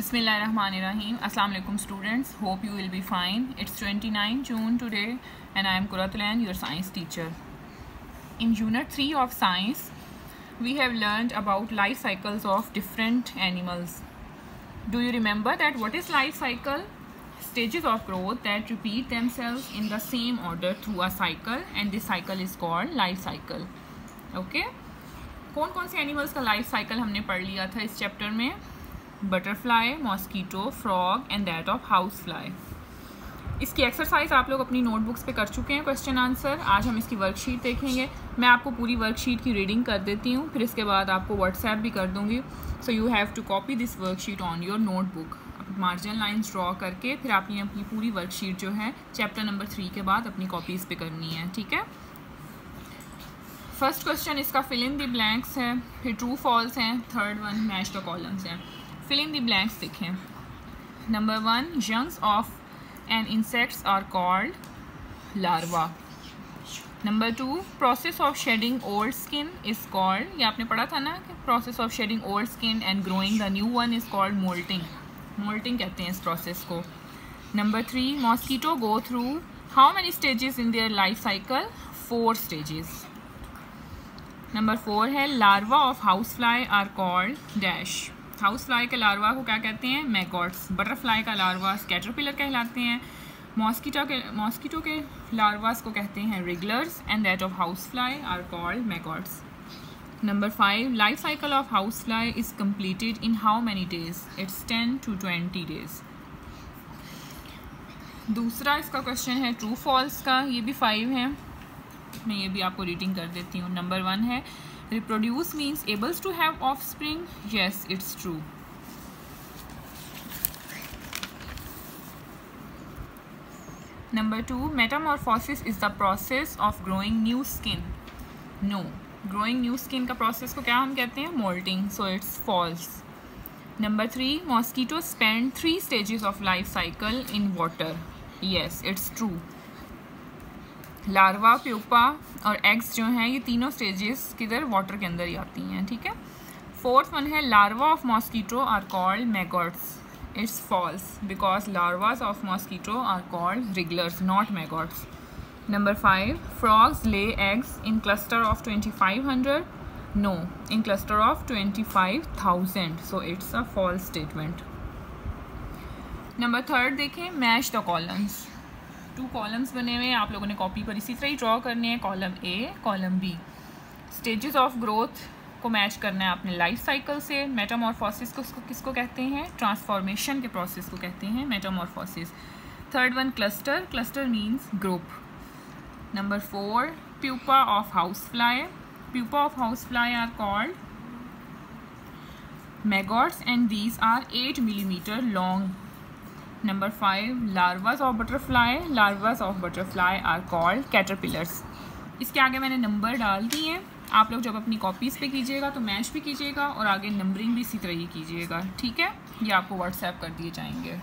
Bismillahirrahmanirrahim. Assalamu alaikum students. Hope you will be fine. It's 29 June today and I am Kuratulan, your science teacher. In Unit 3 of Science, we have learned about life cycles of different animals. Do you remember that what is life cycle? Stages of growth that repeat themselves in the same order through a cycle, and this cycle is called life cycle. Okay? कौन कौन से animals का life cycle हमने पढ़ लिया था इस chapter में? Butterfly, mosquito, frog and that of house fly. इसकी एक्सरसाइज आप लोग अपनी नोटबुक्स पे कर चुके हैं, क्वेश्चन आंसर. आज हम इसकी वर्कशीट देखेंगे. मैं आपको पूरी वर्कशीट की रीडिंग कर देती हूँ, फिर इसके बाद आपको व्हाट्सएप भी कर दूँगी. So you have to copy this worksheet on your notebook. Margin lines draw करके फिर आपने अपनी पूरी वर्कशीट जो है चैप्टर नंबर 3 के बाद अपनी कॉपीज़ पे करनी है. ठीक है. फर्स्ट क्वेश्चन इसका फिल इन द ब्लैंक्स है, फिर ट्रू फॉल्स हैं, third one match the columns हैं. फिल इन द ब्लैंक्स देखें. Number 1, youngs of an insects are called larva. Number 2, process of shedding old skin is called, ये आपने पढ़ा था ना कि process of shedding old skin and growing the new one is called moulting. Moulting कहते हैं इस प्रोसेस को. Number 3, mosquito go through how many stages in their life cycle? 4 stages. Number 4 है larva of house fly are called dash. House fly के larva को क्या कहते हैं? मैगॉट्स. बटरफ्लाई का लार्वा कैटरपिलर कहलाते हैं. मॉस्कीटो के लार्वास को कहते हैं wrigglers and that of house fly are called maggots. Number 5, life cycle of house fly is completed in how many days? It's 10 to 20 days. दूसरा इसका क्वेश्चन है ट्रू फॉल्स का, ये भी 5 है. मैं ये भी आपको रीडिंग कर देती हूँ. नंबर 1 है reproduce means ables to have offspring. Yes, it's true. Number 2, metamorphosis is the process of growing new skin. No, growing new skin का प्रोसेस को क्या हम कहते हैं? Moulting. So it's false. Number 3, mosquito spend 3 stages of life cycle in water. Yes, it's true. Larva, pupa और eggs जो हैं ये तीनों स्टेजेस किधर? वाटर के अंदर ही आती हैं. ठीक है. 4th वन है larva of mosquito are called maggots. It's false because larvas of mosquito are called wrigglers not maggots. Number 5, frogs lay eggs in cluster of 2500. No, in cluster of 25,000. So it's a false statement. Number 3 देखें, match the columns. 2 columns बने हुए हैं, आप लोगों ने copy पर इसी तरह ही ड्रॉ करने हैं. Column A, column B. Stages of growth को मैच करना है आपने लाइफ साइकिल से. मेटामॉर्फोसिस को किसको कहते हैं? ट्रांसफॉर्मेशन के प्रोसेस को कहते हैं metamorphosis. Third one cluster. Cluster means group. Number 4, pupa of house fly. Pupa of house fly are called maggots and these are 8 millimeter long. Number 5, larvas of butterfly. Larvas of butterfly are called caterpillars. इसके आगे मैंने number डाल दिए हैं. आप लोग जब अपनी कॉपीज़ पे कीजिएगा तो मैच भी कीजिएगा और आगे नंबरिंग भी इसी तरह ही कीजिएगा. ठीक है. ये आपको व्हाट्सएप कर दिए जाएंगे.